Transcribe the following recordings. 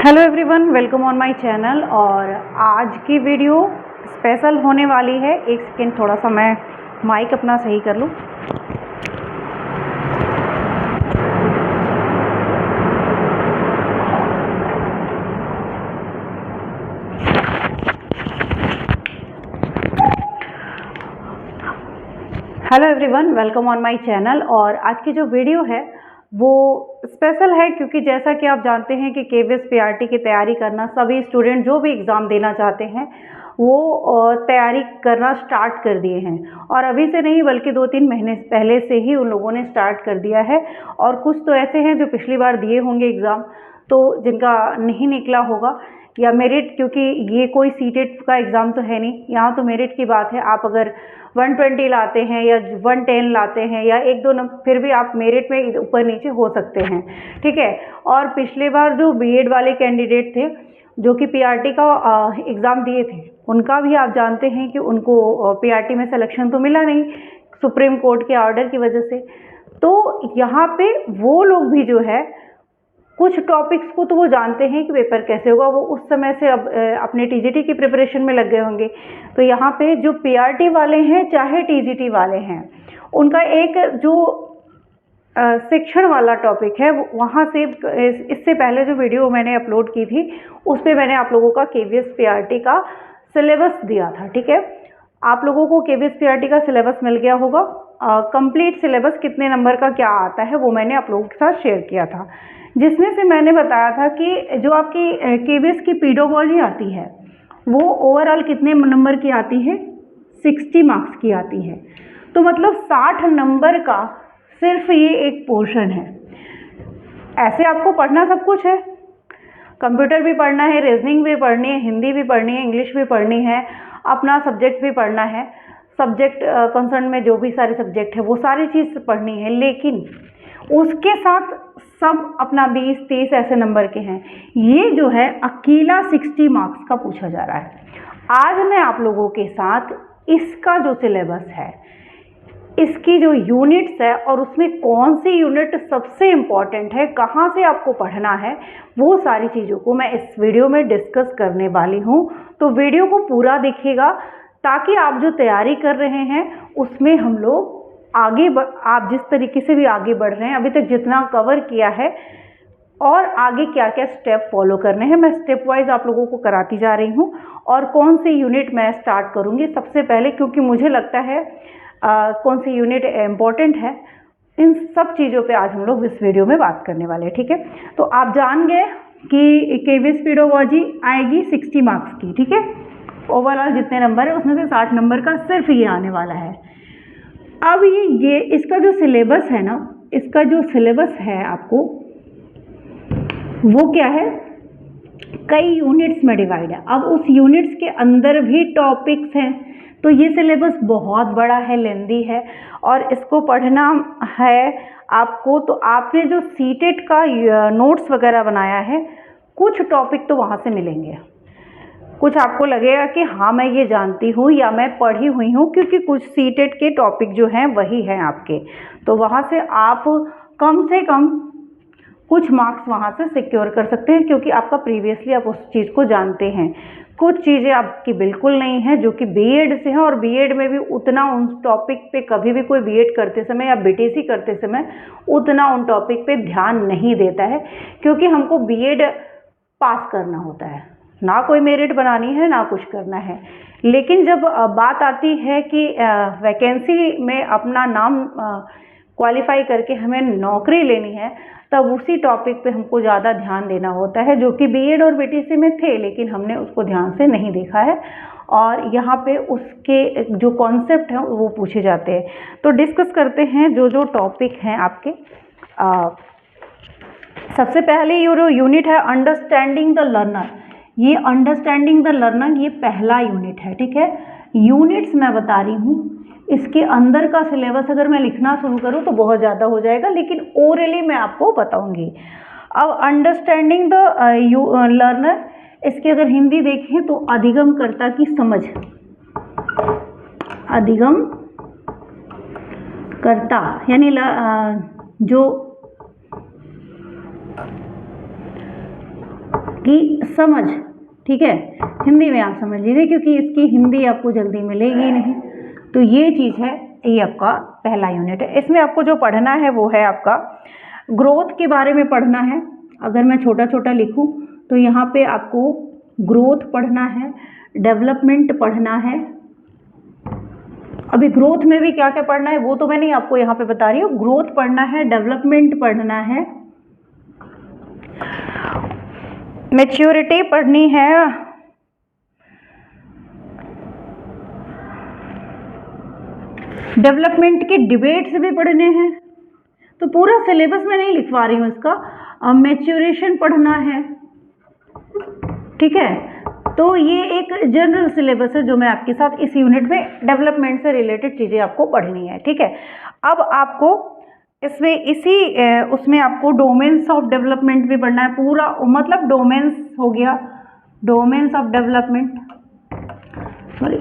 Hello everyone, welcome on my channel. और आज की वीडियो स्पेशल होने वाली है। एक सेकेंड, थोड़ा सा मैं माइक अपना सही कर लूँ। Hello everyone, welcome on my channel. और आज की जो वीडियो है वो स्पेशल है क्योंकि जैसा कि आप जानते हैं कि केवीएस पीआरटी की तैयारी करना सभी स्टूडेंट जो भी एग्ज़ाम देना चाहते हैं वो तैयारी करना स्टार्ट कर दिए हैं। और अभी से नहीं बल्कि 2-3 महीने पहले से ही उन लोगों ने स्टार्ट कर दिया है। और कुछ तो ऐसे हैं जो पिछली बार दिए होंगे एग्ज़ाम, तो जिनका नहीं निकला होगा या मेरिट, क्योंकि ये कोई सीटेट का एग्ज़ाम तो है नहीं, यहाँ तो मेरिट की बात है। आप अगर 120 लाते हैं या 110 लाते हैं या 1-2 नंबर, फिर भी आप मेरिट में ऊपर नीचे हो सकते हैं, ठीक है। और पिछले बार जो बीएड वाले कैंडिडेट थे जो कि पीआरटी का एग्ज़ाम दिए थे, उनका भी आप जानते हैं कि उनको पीआरटी में सिलेक्शन तो मिला नहीं सुप्रीम कोर्ट के ऑर्डर की वजह से। तो यहाँ पे वो लोग भी जो है कुछ टॉपिक्स को तो वो जानते हैं कि पेपर कैसे होगा, वो उस समय से अब अपने टीजीटी की प्रिपरेशन में लग गए होंगे। तो यहाँ पे जो पीआरटी वाले हैं चाहे टीजीटी वाले हैं, उनका एक जो शिक्षण वाला टॉपिक है वहाँ से इससे पहले जो वीडियो मैंने अपलोड की थी उस पर मैंने आप लोगों का केवीएस पीआरटी का सिलेबस दिया था, ठीक है। आप लोगों को केवीएस पीआरटी का सिलेबस मिल गया होगा। कंप्लीट सिलेबस कितने नंबर का क्या आता है वो मैंने आप लोगों के साथ शेयर किया था, जिसमें से मैंने बताया था कि जो आपकी केवीएस की पेडागोजी आती है वो ओवरऑल कितने नंबर की आती है, 60 मार्क्स की आती है। तो मतलब 60 नंबर का सिर्फ ये एक पोर्शन है। ऐसे आपको पढ़ना सब कुछ है, कंप्यूटर भी पढ़ना है, रीजनिंग भी पढ़नी है, हिंदी भी पढ़नी है, इंग्लिश भी पढ़नी है, अपना सब्जेक्ट भी पढ़ना है, सब्जेक्ट कंसर्न में जो भी सारे सब्जेक्ट है वो सारी चीज़ पढ़नी है। लेकिन उसके साथ सब अपना 20-30 ऐसे नंबर के हैं। ये जो है अकेला 60 मार्क्स का पूछा जा रहा है। आज मैं आप लोगों के साथ इसका जो सिलेबस है, इसकी जो यूनिट्स है और उसमें कौन सी यूनिट सबसे इम्पॉर्टेंट है, कहाँ से आपको पढ़ना है, वो सारी चीज़ों को मैं इस वीडियो में डिस्कस करने वाली हूँ। तो वीडियो को पूरा देखिएगा ताकि आप जो तैयारी कर रहे हैं उसमें हम लोग आप जिस तरीके से भी आगे बढ़ रहे हैं, अभी तक जितना कवर किया है और आगे क्या क्या स्टेप फॉलो करने हैं, मैं स्टेप वाइज आप लोगों को कराती जा रही हूँ। और कौन सी यूनिट मैं स्टार्ट करूँगी सबसे पहले, क्योंकि मुझे लगता है कौन सी यूनिट इम्पोर्टेंट है, इन सब चीज़ों पे आज हम लोग इस वीडियो में बात करने वाले हैं, ठीक है। तो आप जान गए कि केवीएस पेडागोजी आएगी 60 मार्क्स की, ठीक है। ओवरऑल जितने नंबर है उसमें से 60 नंबर का सिर्फ ये आने वाला है। अब ये इसका जो सिलेबस है ना, इसका जो सिलेबस है आपको वो क्या है, कई यूनिट्स में डिवाइड है। अब उस यूनिट्स के अंदर भी टॉपिक्स हैं, तो ये सिलेबस बहुत बड़ा है, लेंदी है और इसको पढ़ना है आपको। तो आपने जो सीटेट का नोट्स वगैरह बनाया है, कुछ टॉपिक तो वहाँ से मिलेंगे, कुछ आपको लगेगा कि हाँ मैं ये जानती हूँ या मैं पढ़ी हुई हूँ, क्योंकि कुछ सीटेट के टॉपिक जो हैं वही हैं आपके। तो वहाँ से आप कम से कम कुछ मार्क्स वहाँ से सिक्योर कर सकते हैं, क्योंकि आपका प्रीवियसली आप उस चीज़ को जानते हैं। कुछ चीज़ें आपकी बिल्कुल नहीं हैं जो कि बीएड से हैं, और बीएड में भी उतना उन टॉपिक पे कभी भी कोई बीएड करते समय या बीटीसी करते समय उतना उन टॉपिक पे ध्यान नहीं देता है, क्योंकि हमको बीएड पास करना होता है, ना कोई मेरिट बनानी है ना कुछ करना है। लेकिन जब बात आती है कि वैकेंसी में अपना नाम क्वालिफाई करके हमें नौकरी लेनी है, तब उसी टॉपिक पे हमको ज़्यादा ध्यान देना होता है, जो कि बीएड और बीटीसी में थे लेकिन हमने उसको ध्यान से नहीं देखा है। और यहाँ पे उसके जो कॉन्सेप्ट हैं वो पूछे जाते हैं। तो डिस्कस करते हैं जो जो टॉपिक हैं आपके। सबसे पहले ये जो यूनिट है अंडरस्टैंडिंग द लर्नर, ये अंडरस्टैंडिंग द लर्नर ये पहला यूनिट है, ठीक है। यूनिट्स मैं बता रही हूँ, इसके अंदर का सिलेबस अगर मैं लिखना शुरू करूँ तो बहुत ज़्यादा हो जाएगा, लेकिन ओरली मैं आपको बताऊंगी। अब अंडरस्टैंडिंग द लर्नर, इसकी अगर हिंदी देखें तो अधिगम कर्ता की समझ, अधिगम कर्ता यानी जो की समझ, ठीक है, हिंदी में आप समझ लीजिए क्योंकि इसकी हिंदी आपको जल्दी मिलेगी नहीं। तो ये चीज़ है, ये आपका पहला यूनिट है। इसमें आपको जो पढ़ना है वो है आपका ग्रोथ के बारे में पढ़ना है। अगर मैं छोटा छोटा लिखूं तो यहाँ पे आपको ग्रोथ पढ़ना है, डेवलपमेंट पढ़ना है। अभी ग्रोथ में भी क्या क्या पढ़ना है वो तो मैं नहीं आपको यहाँ पे बता रही हूँ। ग्रोथ पढ़ना है, डेवलपमेंट पढ़ना है, मैच्योरिटी पढ़नी है, डेवलपमेंट के डिबेट्स भी पढ़ने हैं। तो पूरा सिलेबस में नहीं लिखवा रही हूँ इसका। मैच्योरेशन पढ़ना है, ठीक है। तो ये एक जनरल सिलेबस है जो मैं आपके साथ इस यूनिट में डेवलपमेंट से रिलेटेड चीज़ें आपको पढ़नी है, ठीक है। अब आपको इसमें उसमें आपको डोमेन्स ऑफ डेवलपमेंट भी पढ़ना है पूरा, मतलब डोमेन्स हो गया, domains of development, sorry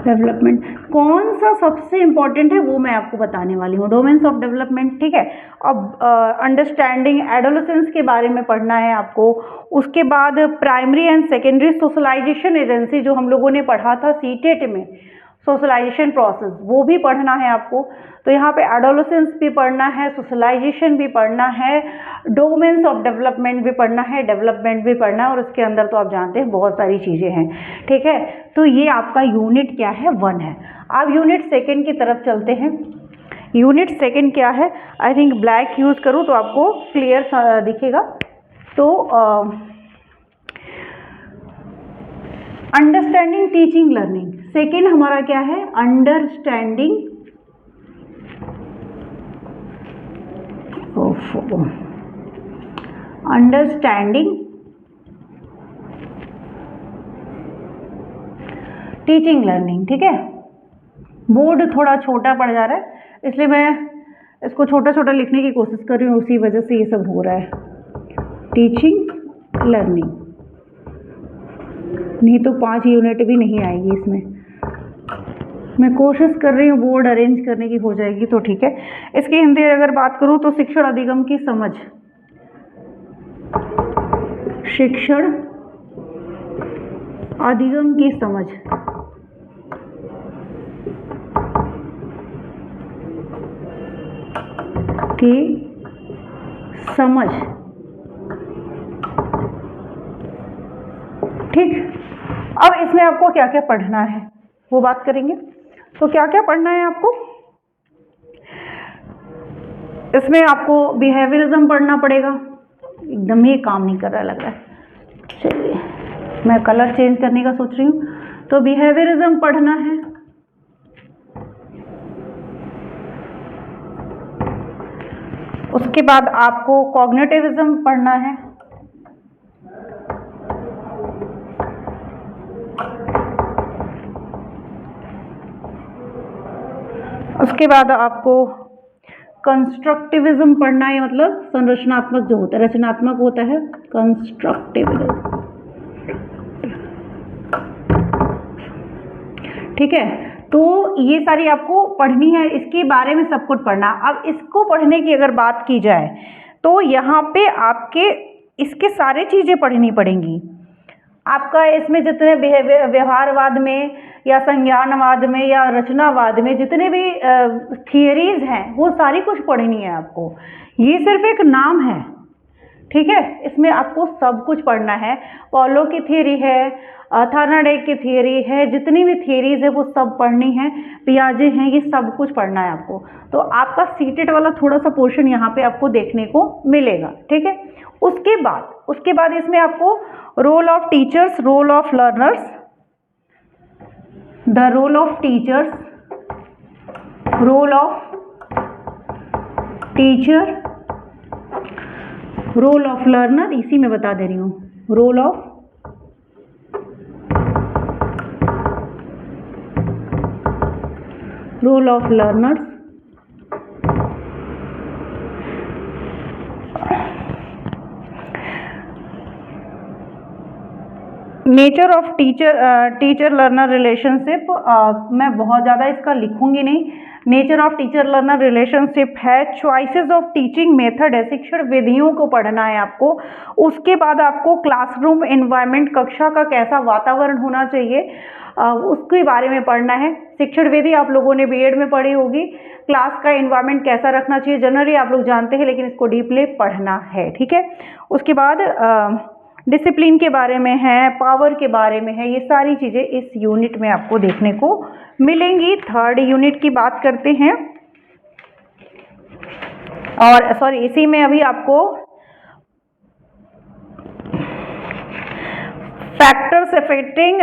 development कौन सा सबसे इंपॉर्टेंट है वो मैं आपको बताने वाली हूँ। डोमेन्स ऑफ डेवलपमेंट, ठीक है। अब अंडरस्टैंडिंग एडोलेसेंस के बारे में पढ़ना है आपको। उसके बाद primary and secondary socialisation agency जो हम लोगों ने पढ़ा था सीटेट में, सोशलाइजेशन प्रोसेस, वो भी पढ़ना है आपको। तो यहाँ पे एडोलेसेंस भी पढ़ना है, सोशलाइजेशन भी पढ़ना है, डोमेन्स ऑफ डेवलपमेंट भी पढ़ना है, डेवलपमेंट भी पढ़ना है, और उसके अंदर तो आप जानते हैं बहुत सारी चीज़ें हैं, ठीक है। तो ये आपका यूनिट क्या है, 1 है। अब यूनिट सेकेंड की तरफ चलते हैं। यूनिट सेकेंड क्या है, आई थिंक ब्लैक यूज़ करूँ तो आपको क्लियर दिखेगा। तो अंडरस्टैंडिंग टीचिंग लर्निंग, सेकेंड हमारा क्या है, अंडरस्टैंडिंग टीचिंग लर्निंग, ठीक है। बोर्ड थोड़ा छोटा पड़ जा रहा है इसलिए मैं इसको छोटा छोटा लिखने की कोशिश कर रही हूँ, उसी वजह से ये सब हो रहा है। टीचिंग लर्निंग, नहीं तो 5 यूनिट भी नहीं आएगी इसमें। मैं कोशिश कर रही हूँ बोर्ड अरेंज करने की, हो जाएगी तो ठीक है। इसकी हिंदी अगर बात करूँ तो शिक्षण अधिगम की समझ, शिक्षण अधिगम की समझ, की समझ, ठीक। अब इसमें आपको क्या क्या पढ़ना है वो बात करेंगे। तो क्या क्या पढ़ना है आपको, इसमें आपको बिहेवियरिज्म पढ़ना पड़ेगा। एकदम ही काम नहीं कर रहा लग रहा है, चलिए मैं कलर चेंज करने का सोच रही हूँ। तो बिहेवियरिज्म पढ़ना है, उसके बाद आपको कॉग्निटिविज्म पढ़ना है, उसके बाद आपको कंस्ट्रक्टिविज्म पढ़ना है, मतलब संरचनात्मक जो होता है, रचनात्मक होता है कंस्ट्रक्टिविज्म, ठीक है। तो ये सारी आपको पढ़नी है, इसके बारे में सब कुछ पढ़ना। अब इसको पढ़ने की अगर बात की जाए तो यहाँ पे आपके इसके सारे चीज़ें पढ़नी पड़ेंगी। आपका इसमें जितने व्यवहारवाद में या संज्ञानवाद में या रचनावाद में जितने भी थियरीज हैं वो सारी कुछ पढ़नी है आपको। ये सिर्फ एक नाम है, ठीक है। इसमें आपको सब कुछ पढ़ना है। पॉलो की थियरी है, थर्नाडेक की थियरी है, जितनी भी थियरीज है वो सब पढ़नी है, पियाजे हैं, ये सब कुछ पढ़ना है आपको। तो आपका सीटेट वाला थोड़ा सा पोर्शन यहाँ पे आपको देखने को मिलेगा, ठीक है। उसके बाद इसमें आपको role of teachers, role of learners, the role of teachers, role of teacher, role of learner, इसी में बता दे रही हूँ, role of learners, nature of teacher learner relationship, मैं बहुत ज़्यादा इसका लिखूंगी नहीं। Nature of teacher learner relationship है। चॉइसेस ऑफ टीचिंग मेथड है, शिक्षण विधियों को पढ़ना है आपको। उसके बाद आपको क्लासरूम एनवायरनमेंट, कक्षा का कैसा वातावरण होना चाहिए उसके बारे में पढ़ना है। शिक्षण विधि आप लोगों ने बीएड में पढ़ी होगी। क्लास का एनवायरनमेंट कैसा रखना चाहिए जनरली आप लोग जानते हैं, लेकिन इसको डीपली पढ़ना है, ठीक है। उसके बाद डिसिप्लिन के बारे में है, पावर के बारे में है, ये सारी चीज़ें इस यूनिट में आपको देखने को मिलेंगी। थर्ड यूनिट की बात करते हैं, और सॉरी इसी में अभी आपको फैक्टर्स अफेक्टिंग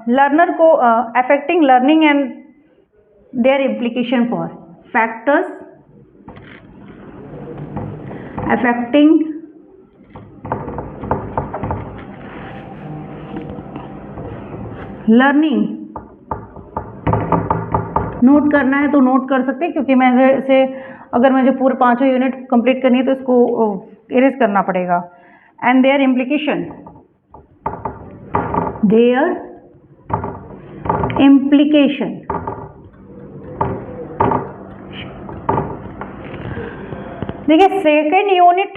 लर्नर को affecting learning and their implication for, factors affecting learning, note करना है तो नोट कर सकते हैं, क्योंकि मैं इसे अगर मुझे पूरे 5 यूनिट कंप्लीट करनी है तो इसको इरेज करना पड़ेगा। And their implication, their implication, देखिए सेकेंड यूनिट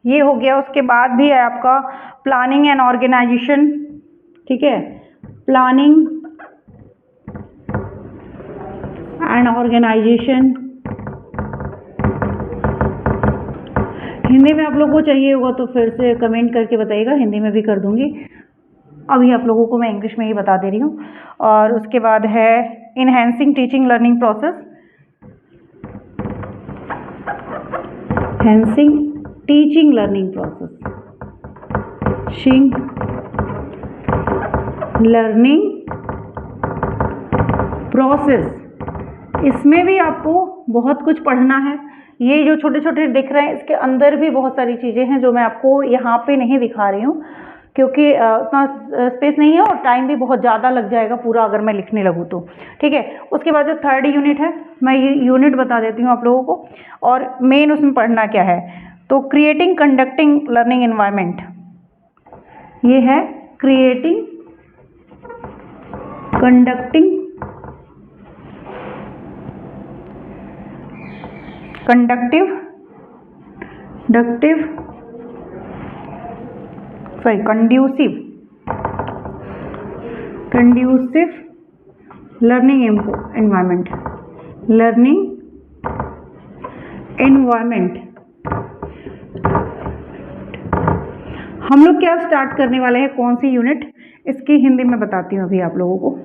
ये हो गया। उसके बाद भी है आपका प्लानिंग एंड ऑर्गेनाइजेशन, ठीक है, प्लानिंग एंड ऑर्गेनाइजेशन। हिंदी में आप लोगों को चाहिए होगा तो फिर से कमेंट करके बताइएगा, हिंदी में भी कर दूंगी। अभी आप लोगों को मैं इंग्लिश में ही बता दे रही हूँ। और उसके बाद है enhancing teaching learning process, enhancing teaching learning process, learning process, इसमें भी आपको बहुत कुछ पढ़ना है। ये जो छोटे छोटे दिख रहे हैं इसके अंदर भी बहुत सारी चीज़ें हैं जो मैं आपको यहाँ पे नहीं दिखा रही हूँ, क्योंकि उतना स्पेस नहीं है और टाइम भी बहुत ज़्यादा लग जाएगा पूरा अगर मैं लिखने लगूँ तो, ठीक है। उसके बाद जो थर्ड यूनिट है, मैं ये यूनिट बता देती हूँ आप लोगों को, और मेन उसमें पढ़ना क्या है। तो क्रिएटिंग कंडक्टिंग लर्निंग एनवायरनमेंट, ये है creating conducting conducive learning environment, हम लोग क्या स्टार्ट करने वाले हैं, कौन सी यूनिट, इसकी हिंदी में बताती हूँ अभी आप लोगों को।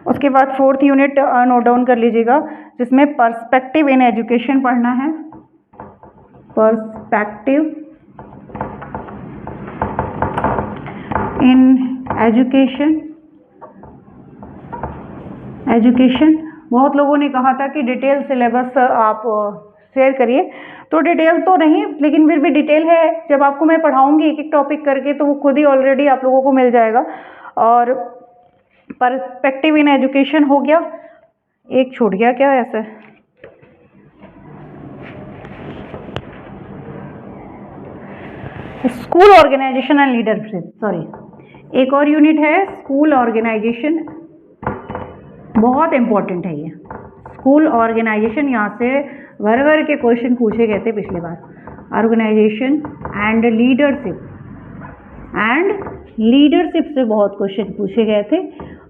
उसके बाद फोर्थ यूनिट नोट डाउन कर लीजिएगा, जिसमें पर्सपेक्टिव इन एजुकेशन पढ़ना है। पर्सपेक्टिव इन एजुकेशन, बहुत लोगों ने कहा था कि डिटेल सिलेबस आप शेयर करिए, तो डिटेल तो नहीं, लेकिन फिर भी डिटेल है। जब आपको मैं पढ़ाऊंगी एक एक टॉपिक करके तो वो खुद ही ऑलरेडी आप लोगों को मिल जाएगा। और पर्सपेक्टिव इन एजुकेशन हो गया, एक छूट गया क्या ऐसे, school organisation and leadership, sorry एक और यूनिट है स्कूल ऑर्गेनाइजेशन, बहुत इंपॉर्टेंट है ये स्कूल ऑर्गेनाइजेशन। यहाँ से भर भर के क्वेश्चन पूछे गए थे पिछली बार। ऑर्गेनाइजेशन एंड लीडरशिप से बहुत क्वेश्चन पूछे गए थे,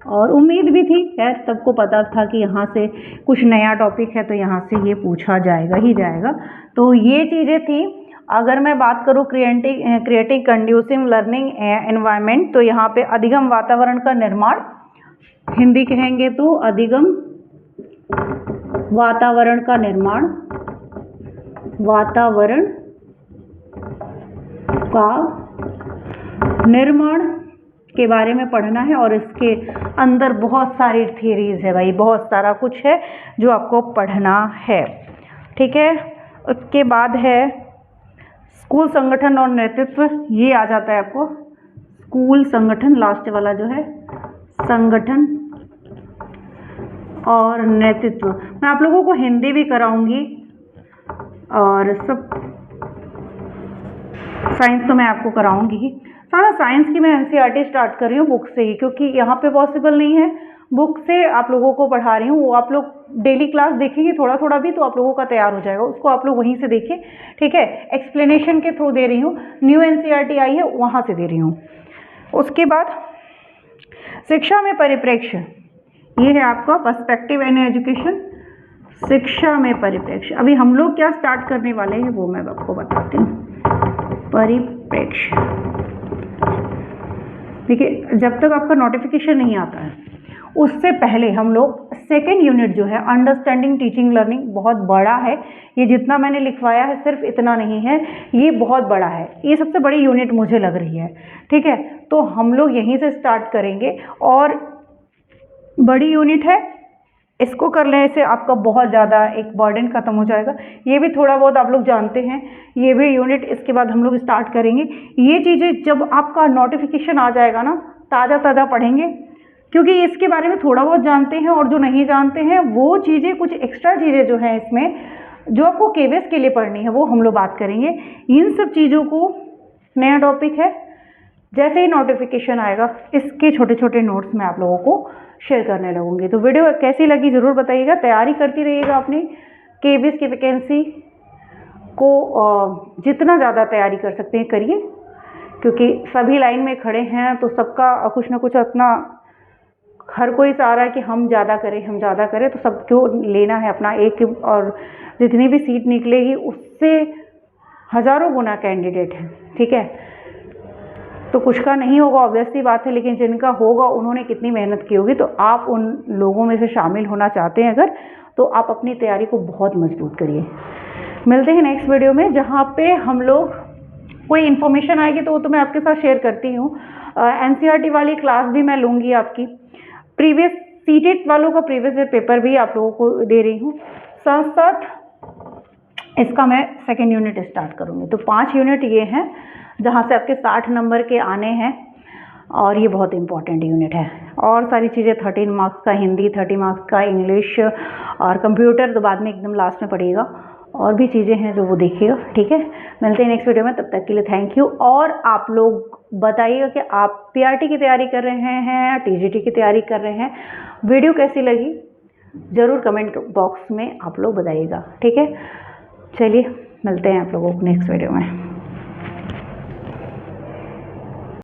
और उम्मीद भी थी, खैर सबको पता था कि यहाँ से कुछ नया टॉपिक है तो यहाँ से ये पूछा जाएगा ही जाएगा। तो ये चीज़ें थी। अगर मैं बात करूँ क्रिएटिंग कंड्यूसिव लर्निंग एनवायरनमेंट, तो यहाँ पे अधिगम वातावरण का निर्माण, हिंदी कहेंगे तो अधिगम वातावरण का निर्माण, वातावरण का निर्माण के बारे में पढ़ना है। और इसके अंदर बहुत सारी थियरीज है भाई, बहुत सारा कुछ है जो आपको पढ़ना है, ठीक है। उसके बाद है स्कूल संगठन और नेतृत्व, ये आ जाता है आपको स्कूल संगठन, लास्ट वाला जो है संगठन और नेतृत्व। मैं आप लोगों को हिंदी भी कराऊंगी और सब साइंस तो मैं आपको कराऊंगी ही। सारा साइंस की मैं एनसीईआरटी स्टार्ट कर रही हूँ बुक से ही, क्योंकि यहाँ पे पॉसिबल नहीं है। बुक से आप लोगों को पढ़ा रही हूँ, वो आप लोग डेली क्लास देखेंगे थोड़ा थोड़ा भी तो आप लोगों का तैयार हो जाएगा, उसको आप लोग वहीं से देखिए, ठीक है। एक्सप्लेनेशन के थ्रू दे रही हूँ, न्यू एनसीईआरटी आई है वहाँ से दे रही हूँ। उसके बाद शिक्षा में परिप्रेक्ष्य, ये है आपका पर्सपेक्टिव इन एजुकेशन, शिक्षा में परिप्रेक्ष्य। अभी हम लोग क्या स्टार्ट करने वाले हैं वो मैं आपको बताती हूँ। परिप्रेक्ष्य, देखिए जब तक आपका नोटिफिकेशन नहीं आता है उससे पहले हम लोग सेकेंड यूनिट जो है अंडरस्टैंडिंग टीचिंग लर्निंग, बहुत बड़ा है ये, जितना मैंने लिखवाया है सिर्फ इतना नहीं है, ये बहुत बड़ा है, ये सबसे बड़ी यूनिट मुझे लग रही है, ठीक है। तो हम लोग यहीं से स्टार्ट करेंगे और बड़ी यूनिट है, इसको कर लेने से आपका बहुत ज़्यादा एक बर्डन खत्म हो जाएगा। ये भी थोड़ा बहुत आप लोग जानते हैं, ये भी यूनिट इसके बाद हम लोग स्टार्ट करेंगे। ये चीज़ें जब आपका नोटिफिकेशन आ जाएगा ना, ताज़ा ताज़ा पढ़ेंगे, क्योंकि इसके बारे में थोड़ा बहुत जानते हैं और जो नहीं जानते हैं वो चीज़ें, कुछ एक्स्ट्रा चीज़ें जो हैं इसमें जो आपको केवीएस के लिए पढ़नी है वो हम लोग बात करेंगे। इन सब चीज़ों को, नया टॉपिक है, जैसे ही नोटिफिकेशन आएगा इसके छोटे छोटे नोट्स मैं आप लोगों को शेयर करने लगूंगी। तो वीडियो कैसी लगी ज़रूर बताइएगा, तैयारी करती रहिएगा अपनी केवीएस की वैकेंसी को, जितना ज़्यादा तैयारी कर सकते हैं करिए, क्योंकि सभी लाइन में खड़े हैं तो सबका कुछ ना कुछ अपना, हर कोई चाह रहा है कि हम ज़्यादा करें हम ज़्यादा करें, तो सबको लेना है अपना एक, और जितनी भी सीट निकलेगी उससे हज़ारों गुना कैंडिडेट हैं, ठीक है। तो कुछ का नहीं होगा ऑब्वियसली बात है, लेकिन जिनका होगा उन्होंने कितनी मेहनत की होगी। तो आप उन लोगों में से शामिल होना चाहते हैं अगर, तो आप अपनी तैयारी को बहुत मजबूत करिए। मिलते हैं नेक्स्ट वीडियो में, जहाँ पे हम लोग कोई इन्फॉर्मेशन आएगी तो वो तो मैं आपके साथ शेयर करती हूँ। एनसीईआरटी वाली क्लास भी मैं लूँगी आपकी, प्रीवियस सीटेट वालों का प्रीवियस ईयर पेपर भी आप लोगों को दे रही हूँ, साथ साथ इसका मैं सेकेंड यूनिट स्टार्ट करूँगी। तो 5 यूनिट ये हैं जहाँ से आपके 60 नंबर के आने हैं, और ये बहुत इंपॉर्टेंट यूनिट है। और सारी चीज़ें 13 मार्क्स का हिंदी, 30 मार्क्स का इंग्लिश और कंप्यूटर तो बाद में एकदम लास्ट में पड़ेगा, और भी चीज़ें हैं जो वो देखिएगा, ठीक है। मिलते हैं नेक्स्ट वीडियो में, तब तक के लिए थैंक यू। और आप लोग बताइएगा कि आप पीआरटी की तैयारी कर रहे हैं, टीजीटी की तैयारी कर रहे हैं, वीडियो कैसी लगी ज़रूर कमेंट बॉक्स में आप लोग बताइएगा, ठीक है। चलिए मिलते हैं आप लोगों को नेक्स्ट वीडियो में।